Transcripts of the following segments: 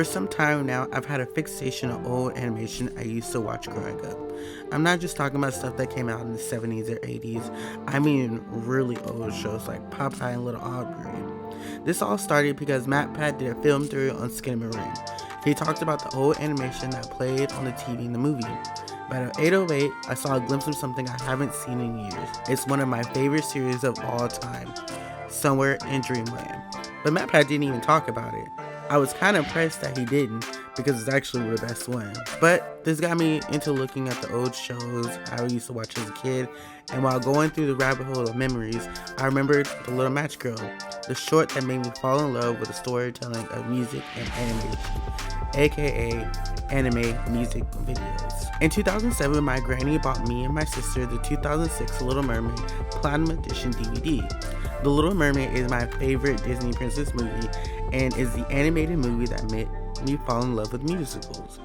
For some time now, I've had a fixation on old animation I used to watch growing up. I'm not just talking about stuff that came out in the 70s or 80s, I mean really old shows like Popeye and Little Aubrey. This all started because Matt Pat did a film through on Skinamarink. He talked about the old animation that played on the TV in the movie. By the 808, I saw a glimpse of something I haven't seen in years. It's one of my favorite series of all time, Somewhere in Dreamland. But Matt Pat didn't even talk about it. I was kind of impressed that he didn't, because it's actually the best one. But this got me into looking at the old shows I used to watch as a kid, and while going through the rabbit hole of memories, I remembered The Little Match Girl, the short that made me fall in love with the storytelling of music and animation, aka anime music videos. In 2007, my granny bought me and my sister the 2006 Little Mermaid Platinum Edition DVD. The Little Mermaid is my favorite Disney princess movie and is the animated movie that made me fall in love with musicals.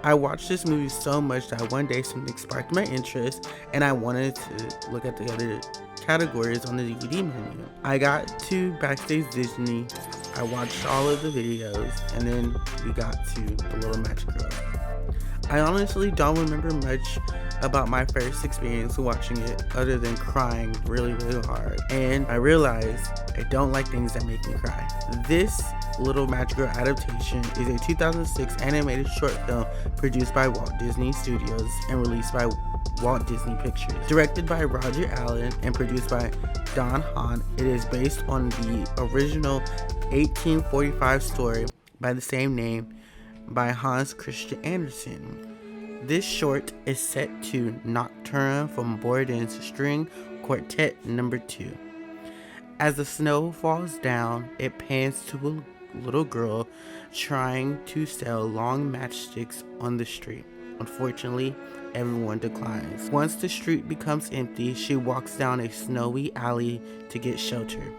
I watched this movie so much that one day something sparked my interest and I wanted to look at the other categories on the DVD menu. I got to Backstage Disney, I watched all of the videos, and then we got to The Little Match Girl. I honestly don't remember much about my first experience watching it other than crying really hard, and I realized I don't like things that make me cry. This Little Match Girl adaptation is a 2006 animated short film produced by Walt Disney Studios and released by Walt Disney Pictures. Directed by Roger Allen and produced by Don Hahn, it is based on the original 1845 story by the same name by Hans Christian Andersen. This short is set to Nocturne from Bourdain's String Quartet No. 2. As the snow falls down, it pans to a little girl trying to sell long matchsticks on the street. Unfortunately, everyone declines. Once the street becomes empty, she walks down a snowy alley to get shelter.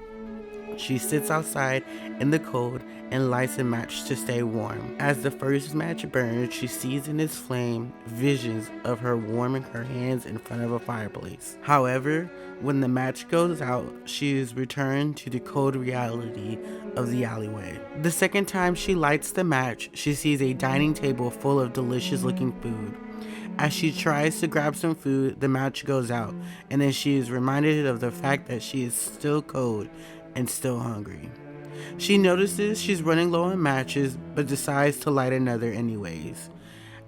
She sits outside in the cold and lights a match to stay warm. As the first match burns, she sees in its flame visions of her warming her hands in front of a fireplace. However, when the match goes out, she is returned to the cold reality of the alleyway. The second time she lights the match, she sees a dining table full of delicious looking food. As she tries to grab some food, the match goes out, and then she is reminded of the fact that she is still cold and still hungry. She notices she's running low on matches, but decides to light another anyways.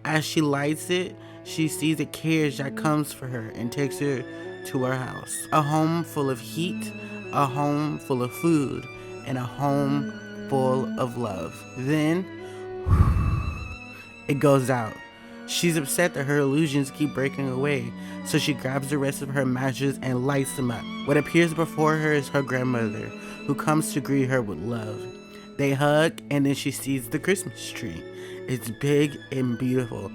As she lights it, she sees a carriage that comes for her and takes her to her house. A home full of heat, a home full of food, and a home full of love. Then, it goes out. She's upset that her illusions keep breaking away, so she grabs the rest of her matches and lights them up. What appears before her is her grandmother, who comes to greet her with love. They hug, and then she sees the Christmas tree. It's big and beautiful,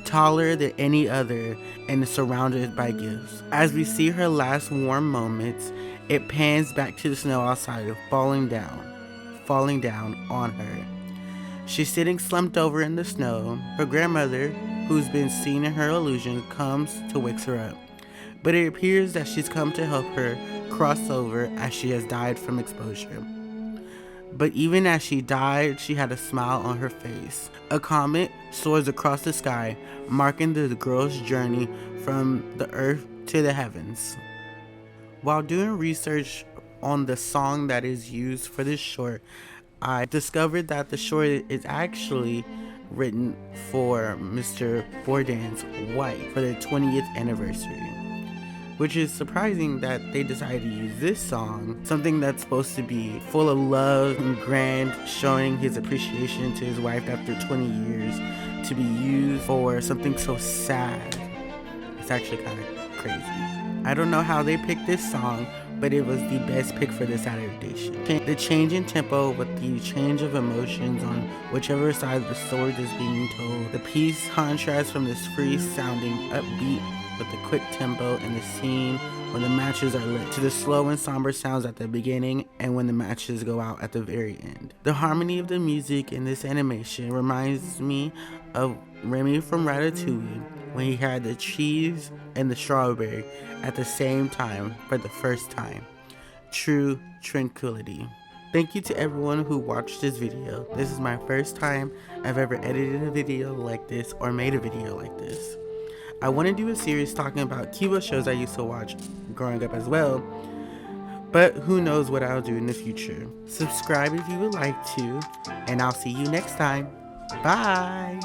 taller than any other, and is surrounded by gifts. As we see her last warm moments, it pans back to the snow outside, falling down on her. She's sitting slumped over in the snow. Her grandmother, who's been seen in her illusion, comes to wake her up. But it appears that she's come to help her cross over as she has died from exposure. But even as she died, she had a smile on her face. A comet soars across the sky, marking the girl's journey from the earth to the heavens. While doing research on the song that is used for this short, I discovered that the short is actually written for Mr. Bourdain's wife for their 20th anniversary, which is surprising that they decided to use this song, something that's supposed to be full of love and grand, showing his appreciation to his wife after 20 years, to be used for something so sad. It's actually kind of crazy. I don't know how they picked this song, but it was the best pick for this adaptation. The change in tempo with the change of emotions on whichever side the story is being told. The piece contrasts from this free-sounding upbeat with the quick tempo in the scene when the matches are lit, to the slow and somber sounds at the beginning and when the matches go out at the very end. The harmony of the music in this animation reminds me of Remy from Ratatouille when he had the cheese and the strawberry at the same time for the first time. True tranquility. Thank you to everyone who watched this video. This is my first time I've ever edited a video like this or made a video like this. I want to do a series talking about Cuba shows I used to watch growing up as well, but who knows what I'll do in the future. Subscribe if you would like to, and I'll see you next time. Bye!